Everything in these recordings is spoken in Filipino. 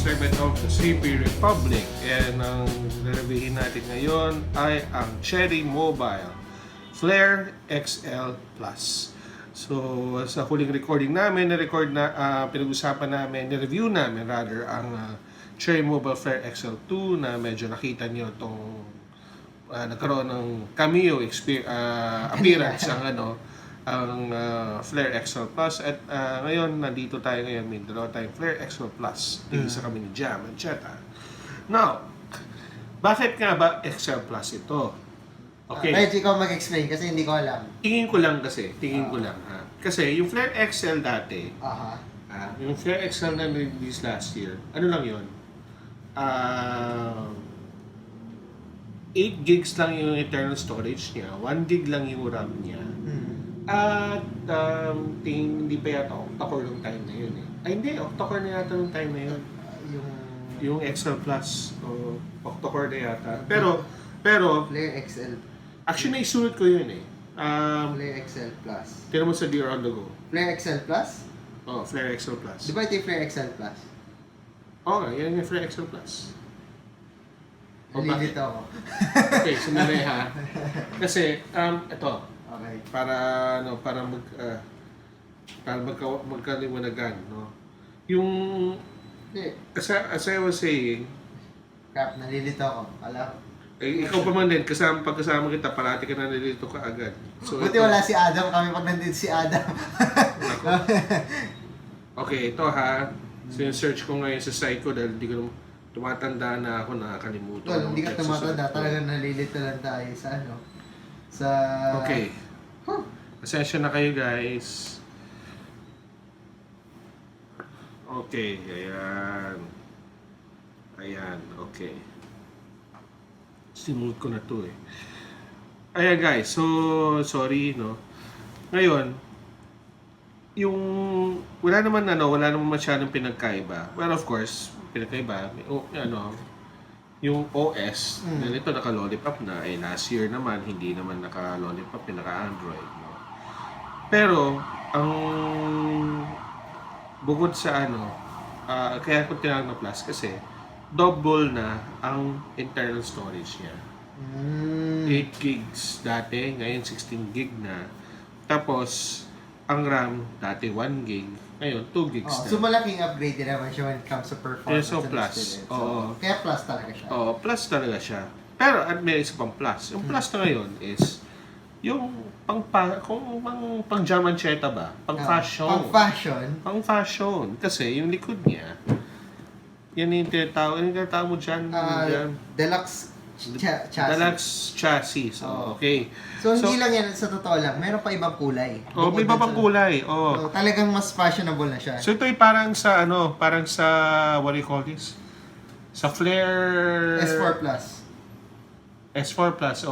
segment of the CP Republic. And ang reviewin natin ngayon ay ang Cherry Mobile Flare XL Plus. So, sa huling recording namin, pinag-usapan namin, ni-review namin rather, ang Cherry Mobile Flare XL2 na medyo nakita niyo itong nagkaroon ng cameo appearance ang Flare XL Plus. At ngayon, nandito tayo ngayon, may dalawa tayong Flare XL Plus. Isa kami ni Jam and Cheta. Now, bakit nga ba XL Plus ito? Okay. Medyo ikaw mag-explain kasi hindi ko alam. Tingin ko lang. Ha? Kasi yung Flare XL dati, yung Flare XL na release last year, ano lang yun? 8 gigs lang yung internal storage niya, 1 gig lang yung RAM niya. At hindi pa yata octa-core nung time na yun eh. Ay hindi, octa-core na yata nung time na yun. Yung XL Plus, octa-core na yata. Pero Flare XL. actually naisulat ko yun eh. Flare XL Plus. Tira mo sa Dear on the Go. Flare XL Plus? Flare XL Plus. Di ba ito yung Flare XL Plus? Yan yung Flare XL Plus. Nalilito ako. Okay, sumali ha. Kasi, ito, Okay. para magkaliwanagan, no? Yung, as I was saying, Crap, nalilito ako. Alam. ikaw pa man din, pagkasama kita, parati ka na nalilito ka agad. So, Buti wala si Adam, kami pag nandito si Adam. Okay, ito ha. Sinesearch ko ngayon sa site ko dahil hindi ko tumatanda na ako, nakakalimutan. Well, hindi ka tumatanda, talagang nalilito lang tayo sa Okay. Pasensya na kayo guys. Okay, ayan, okay. Simulot ko na to eh. Ayan guys, so sorry no. Ngayon, yung wala naman masyadong pinagkaiba. Well, of course, pinagkaiba, yung OS, nito naka-lollipop na, last year naman, hindi naman naka-lollipop, naka-Android. No? Pero, ang bukod sa kaya ko tinawag na Plus kasi, double na ang internal storage niya. 8 gigs dati, ngayon 16 gig na. Tapos, ang RAM, dati 1 gig, ngayon 2 gigs na. So malaking upgrade din naman siya when it comes to performance. So plus. Kaya plus talaga siya. Plus talaga siya. Pero at may isa pang plus. Yung plus na ngayon is yung pang Jam and Cheta ba? Pang fashion. Pang fashion. Kasi yung likod niya, yan yung tinatawag mo dyan. Deluxe chassis. Deluxe chassis. Okay. So hindi lang yan, sa totoo lang, meron pa ibang kulay. May iba pang kulay. So, talagang mas fashionable na siya. So ito ay parang sa what do you call this? Sa Flare S4 Plus. S4 Plus,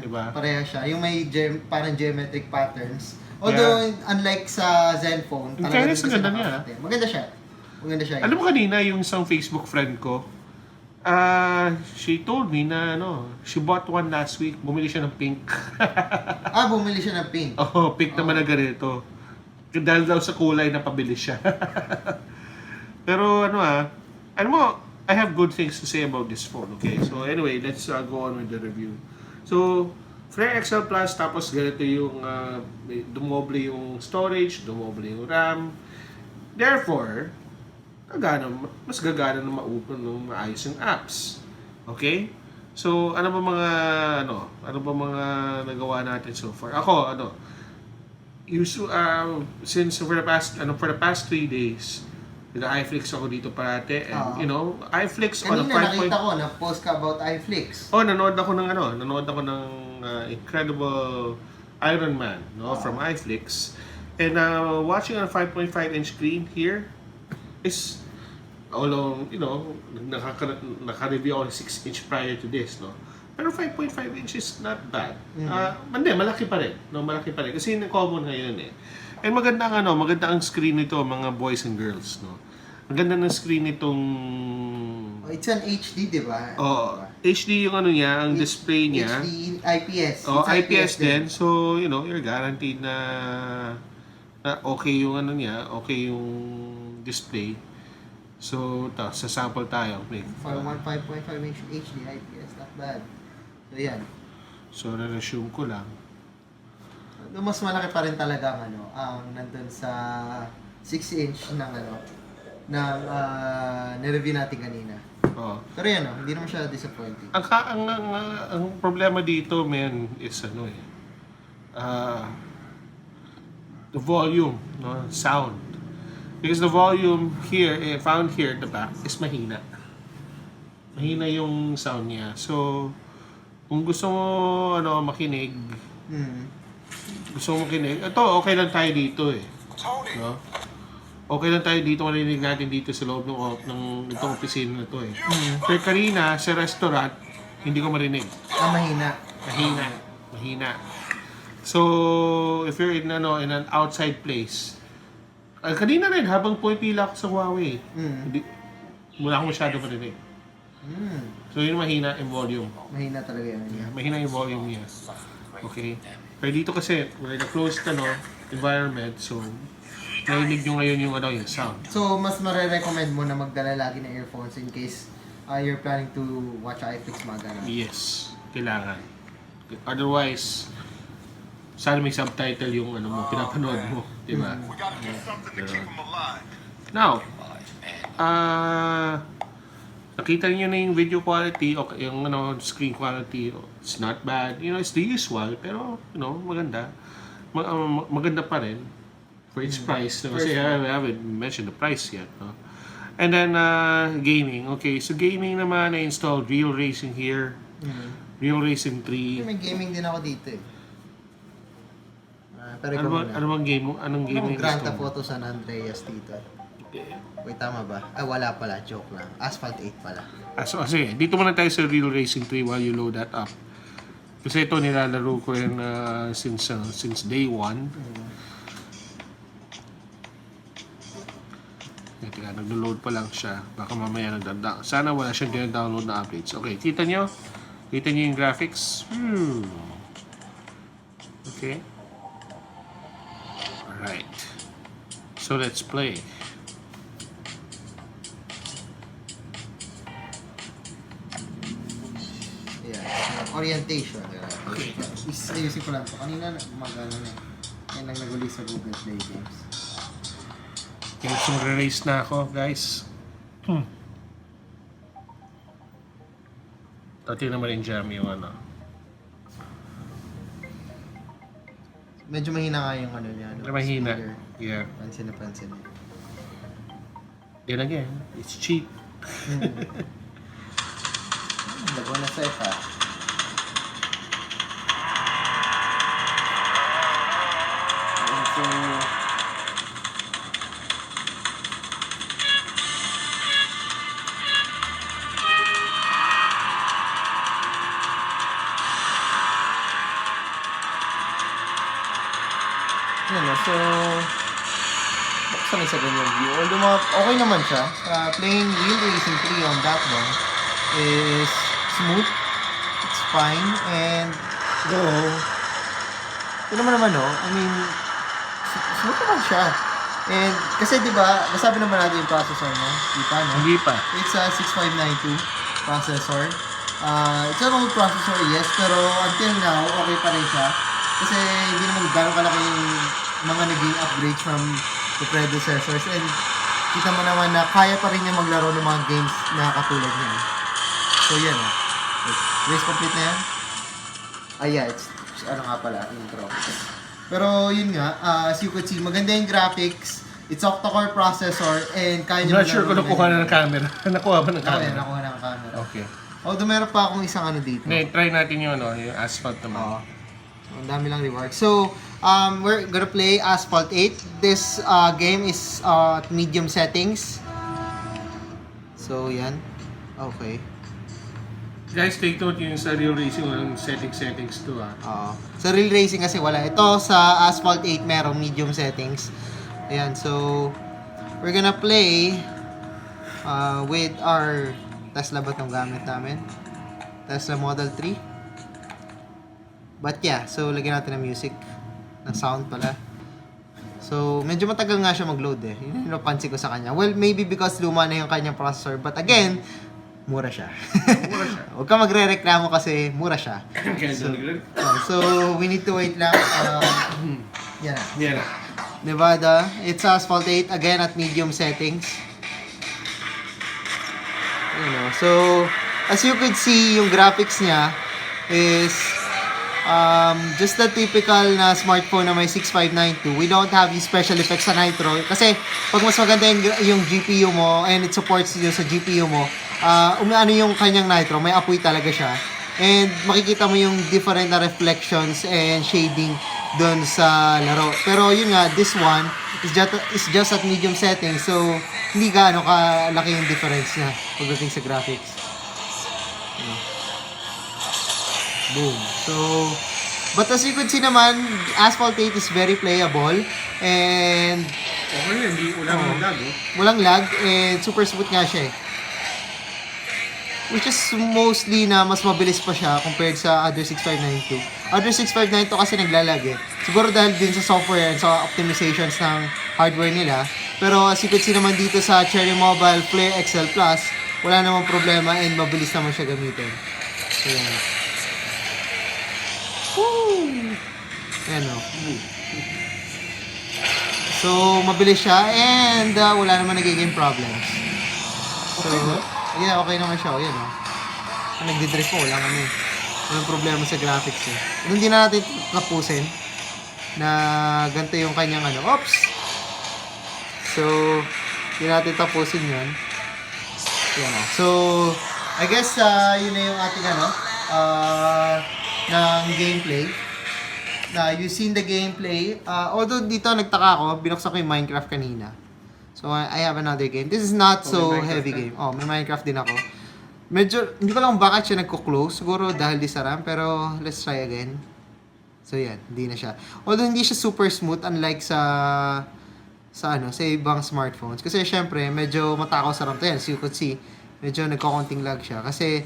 diba? Pareha siya. Yung may parang geometric patterns. Although, unlike sa Zenfone, talagang ganda niya. Maganda siya. Alam mo kanina, yung isang Facebook friend ko, she told me na she bought one last week. Bumili siya ng pink. Bumili siya ng pink. Pink naman na ganito. Dahil daw sa kulay na pabili siya. Pero alam mo, I have good things to say about this phone. Okay, so anyway, let's go on with the review. So, Flare XL Plus, tapos ganito yung dumoble yung storage, dumoble yung RAM. Therefore, mas gagana na ma-open ng maayos yung apps. Okay? So, ano ba mga nagawa natin so far? Ako, since for the past 3 days, nag-iFlix ako dito parate, and iFlix on a 5. Kanina nakita ko, na-post ka about iFlix. Nanood ako ng Incredible Iron Man, from iFlix. And watching on a 5.5-inch screen here is, although, naka-review ako ng 6-inch prior to this, pero 5.5 inches not bad. Malaki pa rin. Malaki pa rin. Kasi yung common ngayon eh. And maganda ang screen nito, mga boys and girls, Ang ganda ng screen nitong... It's an HD, di ba? HD yung niya, ang display niya. HD IPS. IPS din. So, you're guaranteed na okay yung okay yung display. So, sa sample tayo. Play. 5.5 inch HD IPS, not bad. So yan. So, re-resume ko lang. Mas malaki pa rin talaga ang nandun sa 6 inch ng nireview natin kanina. Oh. Pero yan hindi naman siya disappointing. Ang problema dito, men, is the volume, no? Sound. Because the volume here, found here at the back, is mahina. Mahina yung sound niya. So, kung gusto mo makinig, ito okay lang tayo dito no? Okay lang tayo dito, marinig natin dito sa loob ng itong opisina na to Pero kanina sa restaurant, hindi ko marinig. Mahina. Mahina. So, if you're in an outside place, kanina rin habang pumipila ako sa Huawei, wala akong masyado marinig. So, yun mahina yung volume. Mahina talaga yan. Mahina yung volume niya. Okay? Pero dito kasi, we're in a closed environment, so narinig nyo ngayon yung sound. So, mas marirecommend mo na magdala lagi ng earphones in case you're planning to watch iFlix mga ganun. Yes, kailangan. Otherwise, sana may subtitle yung pinapanood mo. Diba? Now, nakita niyo na yung video quality, okay, yung screen quality, it's not bad. It's the usual, pero maganda. Maganda pa rin for its price. Kasi I haven't mentioned the price yet. No? And then gaming. Okay, so gaming naman, I installed Real Racing here. Real Racing 3. May gaming din ako dito pero Anong game mo? Anong game mo? Grand Theft Auto San Andreas dito. Wait, tama ba? Wala pala. Joke lang. Asphalt 8 pala. Sige, dito muna tayo sa Real Racing 3 while you load that up. Kasi ito nilalaro ko rin since day 1. Teka, naglo-load pa lang siya. Baka mamaya nagdanda. Sana wala siyang download na updates. Okay, kita nyo? Kita nyo yung graphics? Okay. Alright. So, let's play. Orientation. Okay. Ayusin ko lang ito. Kanina yan lang nag-uli sa Google Play Games. Okay, so magre-race na ako, guys. Tati naman rin jam yung Medyo mahina nga yung niya. Mahina. Speaker. Yeah. Pansin na pansin. Then again, it's cheap. Lago na sa ipa. So, so buksan sa ganyan view. Although okay naman siya. Playing Real Racing 3 on that one is smooth. It's fine. And ito naman I mean, smooth naman siya. And kasi diba, nasabi naman natin yung processor niya. Di pa, no? Hindi pa. It's a 6592 processor. It's a old processor, yes, pero until now, okay pa rin siya. Kasi hindi naman gano'ng kalaki yung mga naging upgrades from the predecessors. And kita mo naman na kaya pa rin niya maglaro ng mga games na katulad niya. So yan. Race complete na yan? Yeah, it's nga pala, intro. Pero yun nga, as you could see, maganda yung graphics. It's octa-core processor and kaya niya I'm not sure kung nakuha na ng camera. Nakuha ba ng camera? Nakuha na ng camera. Okay. Although meron pa akong isang dito. Ngayon, try natin yung asphalt naman. Ang dami lang rewards. So, we're gonna play Asphalt 8. This game is medium settings. So, yan. Okay. Guys, take note yung sa Real Racing walang settings to Sa Real Racing kasi wala. Ito sa Asphalt 8 merong medium settings. Ayan, so we're gonna play with our Tesla ba itong gamit namin? Tesla Model 3. But yeah, so lagyan natin ng music. Na sound pala. So, medyo matagal nga siya mag-load eh. Yun yung napansin ko sa kanya. Well, maybe because luma na yung kanyang processor. But again, mura siya. Mura siya. Huwag ka magre-reklamo kasi mura siya. So, we need to wait lang. Yan na. Yan. Nevada, it's Asphalt 8 again at medium settings. You know, so as you could see, yung graphics niya is just the typical na smartphone na may 6592. We don't have yung special effects sa Nitro kasi pag mas maganda yung GPU mo and it supports yung sa GPU mo, ano yung kanyang Nitro, may apoy talaga siya. And makikita mo yung different na reflections and shading doon sa laro. Pero yun nga, this one is just at medium setting. So, hindi gaano kalaki yung difference niya pagdating sa graphics. Boom. So, but as you could see naman, Asphalt 8 is very playable. And Okay, hindi ulang lag eh. walang lag. And super smooth nga siya eh. Which is mostly na mas mabilis pa siya compared sa other 6592. Other 6592 kasi naglalag eh. Siguro dahil din sa software and sa optimizations ng hardware nila. Pero as you could see naman dito sa Cherry Mobile Flare XL Plus, wala namang problema and mabilis naman siya gamitin. So, yan. Woo! Yan o. So, mabilis siya and wala naman nagiging problems. So, yeah, okay naman siya. Yan o. Nagdidrift po, wala kami. Walang problema sa graphics eh. Hindi na natin tapusin na ganito yung kanyang ano. Oops! So, hindi natin tapusin yun. Yan o. So, I guess yun na yung ating ano ng gameplay. You've seen the gameplay. Although dito nagtaka ako, binuksan ko yung Minecraft kanina. So, I have another game. This is not so heavy game. Oh, may Minecraft din ako. Medyo, hindi ko lang bakit siya nagko-close. Siguro dahil di saram, pero let's try again. So, yan. Hindi na siya. Although, hindi siya super smooth unlike sa ibang smartphones. Kasi, syempre, medyo matakaw sa RAM to yan. So, you could see, medyo nagko-konting lag siya. Kasi,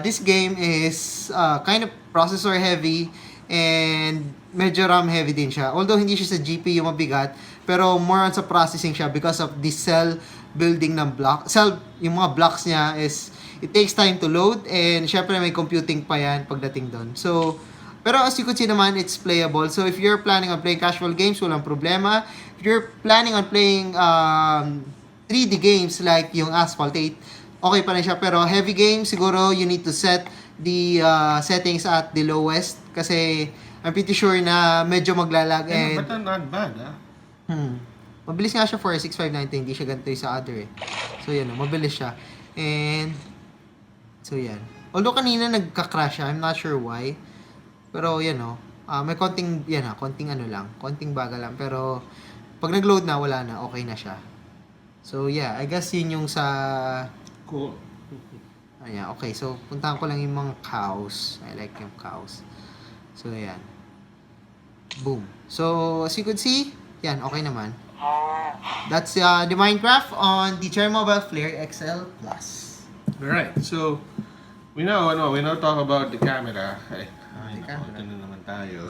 this game is kind of processor heavy and medyo RAM heavy din siya. Although hindi siya sa GPU mabigat, pero more on sa processing siya because of the cell building ng block. Yung mga blocks niya is, it takes time to load and syempre may computing pa yan pagdating doon. So, pero as you could see naman, it's playable. So, if you're planning on playing casual games, walang problema. If you're planning on playing 3D games like yung Asphalt 8, okay pa rin siya. Pero heavy games, siguro you need to set the settings at the lowest kasi I'm pretty sure na medyo maglalag and But not bad, ah. mabilis nga siya for 6590, hindi siya ganito yung sa other eh. So yan, mabilis siya. And so yan. Although kanina nagka-crash siya, I'm not sure why. Pero yan may konting konting ano lang, konting baga lang, pero pag nag-load na wala na, okay na siya. So yeah, I guess yun yung sa Cool. ayan, okay. So puntahan ko lang yung mga cows. I like yung cows. So ayan. Boom. So as you could see, yan, okay naman. That's the Minecraft on the Cherry Mobile Flare XL Plus. Alright, so we now talk about the camera. Ay, camera. Ito na naman tayo.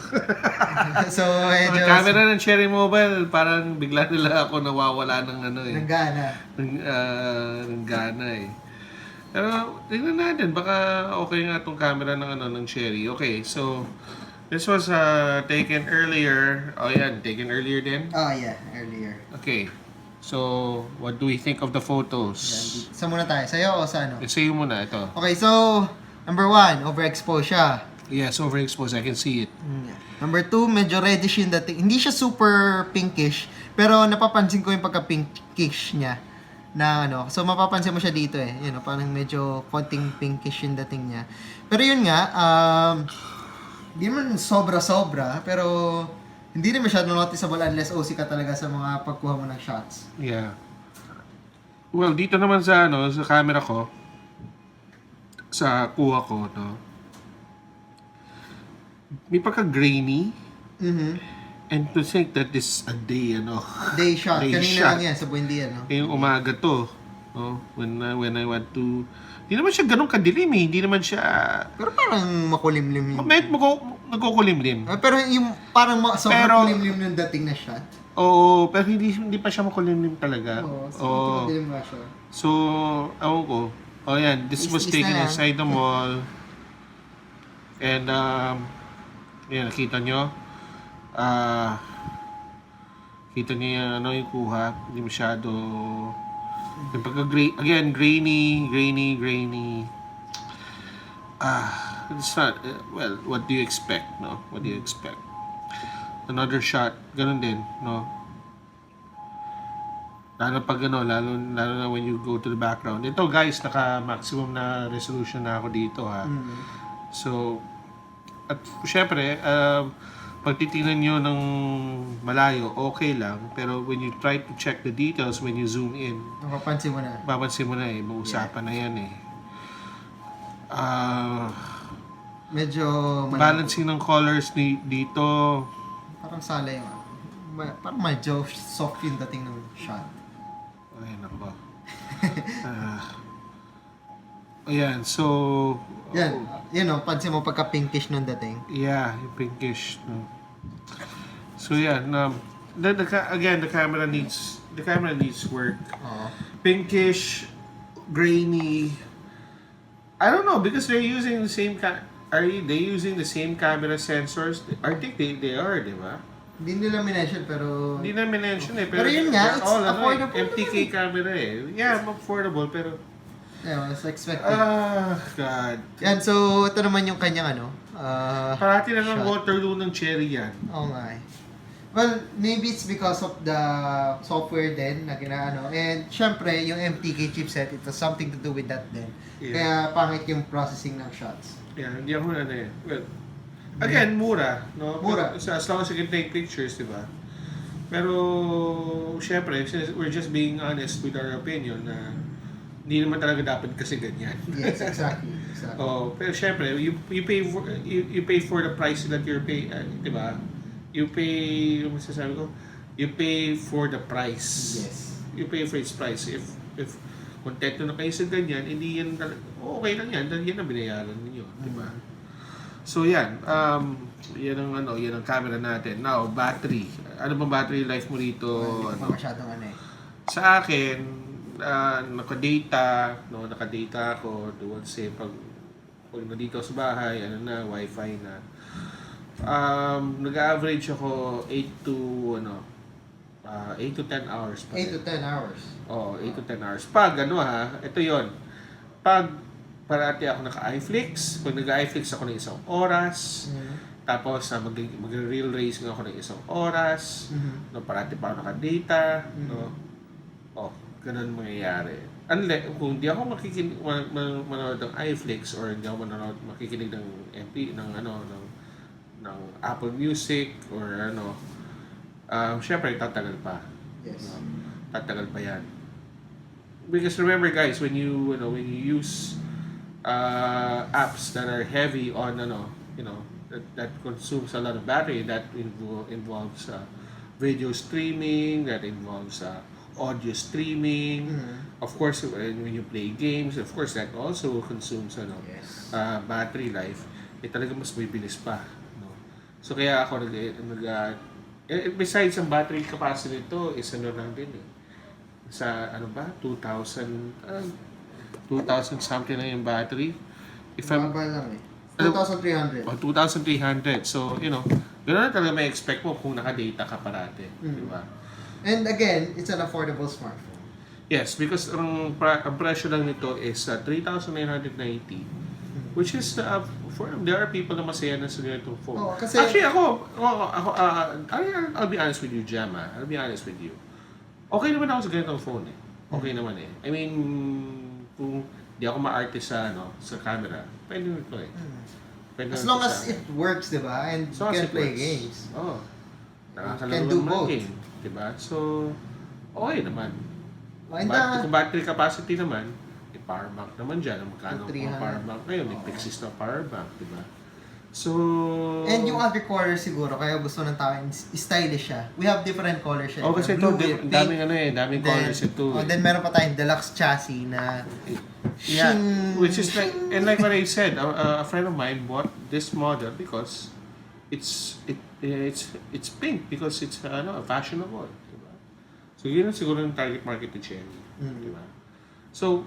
So, Ang camera ng Cherry Mobile, parang bigla nila ako nawawala ng ano eh. Nanggana. Ng gana eh. Pero tingnan natin, baka okay nga tong camera ng Cherry. Okay, so this was taken earlier. Oh yan, taken earlier din? Oh yeah, earlier. Okay. So, what do we think of the photos? Saan muna tayo? Sa'yo o sa ano? Sa'yo muna, ito. Okay, so, number 1, overexposed siya. Yes, overexposed. I can see it. Number 2, medyo reddish yung dating. Hindi siya super pinkish, pero napapansin ko yung pagka-pinkish niya. Na ano, so mapapansin mo siya dito eh. Yun, parang medyo konting pinkish yung dating niya. Pero yun nga, hindi naman sobra-sobra, pero hindi rin masyadong noticeable unless OC ka talaga sa mga pagkuha mo ng shots. Yeah. Well, dito naman sa sa camera ko, sa kuha ko, may pagka-grainy. And to think that this a day, Day shot. Day Kanina shot. lang yan, sa Buendia, no? Yung umaga to, when I want to, hindi naman siya ganun kadilim eh, hindi naman siya, Pero parang makulimlim yun. nagkukulimlim. Pero yung parang sobrang Pero- kulimlim yung dating na shot. Oo, pero hindi pa siya makulimlim talaga. Oo, madilim nga siya. So, ewan ko. Oh, yan. This was Is-is taken na lang. inside the mall. And, yan, nakita nyo. Kita nyo yung, yung kuha. Hindi masyado... Yung again, grainy. It's not... well, what do you expect, no? What do you expect? Another shot. Ganun din, no? Lalo pag lalo na when you go to the background. Ito guys, naka-maximum na resolution na ako dito ha. So, at syempre, pag titingnan nyo ng malayo, okay lang. Pero when you try to check the details, when you zoom in, Mapapansin mo na. papansin mo na mausapan na yan Medyo balancing ng colors dito. parang sala yung parang medyo soft yung dating ng shot. Ay, nako. Ayan, so... Yan, pansin mo pagka pinkish nung dating. Yeah, yung pinkish. No? So yeah, again, the camera needs work. Pinkish, grainy. I don't know because they're using the same using the same camera sensors? I think they are, di ba? Hindi nila minention pero... Hindi na mention Pero yun nga, it's affordable. MTK camera Yeah, affordable pero... Yeah, it's expected. God. Yan, so ito naman yung kanyang Parati lang ang shot. Waterloo ng cherry yan. Oo nga eh. Well, maybe it's because of the software din na ginaano. And syempre, yung MTK chipset, it has something to do with that din. Yeah. Kaya pangit yung processing ng shots. Yeah, hindi ako well, again, mura, no? Mura. Pero, as long as you can take pictures, di ba? Pero, syempre, we're just being honest with our opinion na hindi naman talaga dapat kasi ganyan. Yes, exactly. Oh, pero syempre, you pay for the price that you're paying, di ba? You pay, ano masasabi ko? You pay for the price. Yes. You pay for its price. If kontento na kayo sa ganyan, hindi yan okay lang yan, dahil yan ang binayaran ninyo, di ba? So yan, yan ang camera natin. Now, battery. Ano bang battery life mo rito? Hindi pa masyadong Sa akin, naka-data ako, doon say pag nandito sa bahay, wifi na. Nag-average ako 8 to 10 hours pa. 8 to 10 hours. Oo, 8 to 10 hours. Pag ito yon. Pag parati ako naka-iFlix, pag nag-iFlix ako ng 1 oras, tapos mag-real racing ako ng 1 oras, no, parati pa ako naka-data, no. Ganun mangyayari. Unless, kung di ako manonood ng iFlix or hindi ako makikinig ng ng Apple Music or syempre tatagal pa. Yes. Tatagal pa yan. Because remember guys, when you use apps that are heavy on that consumes a lot of battery, that involves video streaming, that involves audio streaming. Of course, when you play games, of course that also consumes Yes. battery life. Talaga mas bibilis pa. So kaya ako besides ang battery capacity nito is lang din sa 2,000 something na yung battery. Mababa lang 2,300. 2,300. So, gano'n na talaga may expect mo kung naka-data ka parate. Di ba? And again, it's an affordable smartphone. Yes, because ang presyo lang nito is 3,990. Which is, there are people na masaya na sa ganitong phone. Kasi, actually, I'll be honest with you, Gemma. I'll be honest with you. Okay naman ako sa ganitong phone Okay naman I mean, kung di ako ma-artist sa camera, pwede nito Pwede as long as it works, diba? And you can play games. Nakakalaro do naman both. game. Diba? So, okay naman. And Kung battery capacity naman, power bank naman dyan. Magkano ang 300. power bank ngayon? May Pixis na power bank, di ba? So... And yung other color siguro, kaya gusto ng tao, stylish siya. We have different colors siya. kasi ito, daming colors ito. Then meron pa tayong deluxe chassis na... Yeah, which is like, and like what I said, a friend of mine bought this model because it's pink because it's fashionable, diba? So yun ang siguro yung target market ni Cherry, diba? So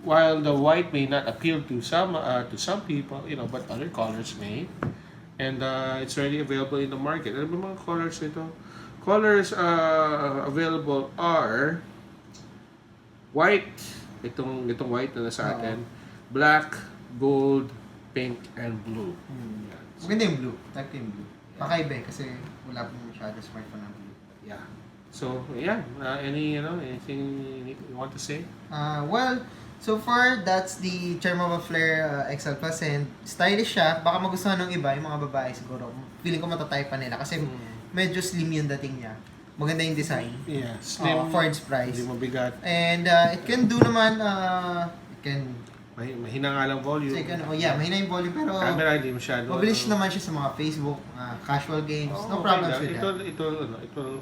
while the white may not appeal to some people, but other colors may, and it's already available in the market. Ano ba mga colors nito? Colors available are white, itong white na nasa atin, black, gold, pink, and blue. Yan. So, Maganda yung blue. Type ko yung blue. Makaiba eh, kasi wala pong masyado smartphone ng blue. yeah. So, yeah. Anything you want to say? Well, so far, that's the Cherry Flare XL Plus and stylish siya. Baka magustuhan ng iba, yung mga babae siguro. Feeling ko matatype pa nila kasi medyo slim yung dating niya. Maganda yung design. Yeah. Slim. For its price. Hindi mabigat. And it can do naman, it can, Mahina nga lang volume. mahina yung volume pero Camera, hindi masyado. mabilis naman siya sa mga Facebook, casual games. No problems with that.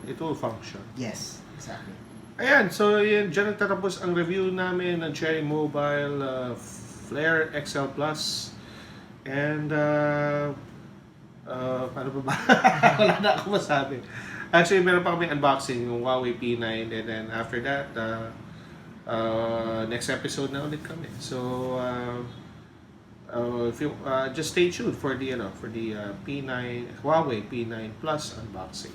It will function. Yes, exactly. Ayan, so yan, dyan nagtatapos ang review namin ng Cherry Mobile Flare XL Plus. And, paano pa ba? Wala na ako masabi. Actually, meron pa kami unboxing yung Huawei P9 and then after that, next episode na ulit kami. So, if you just stay tuned for the P9 Huawei P9 Plus unboxing.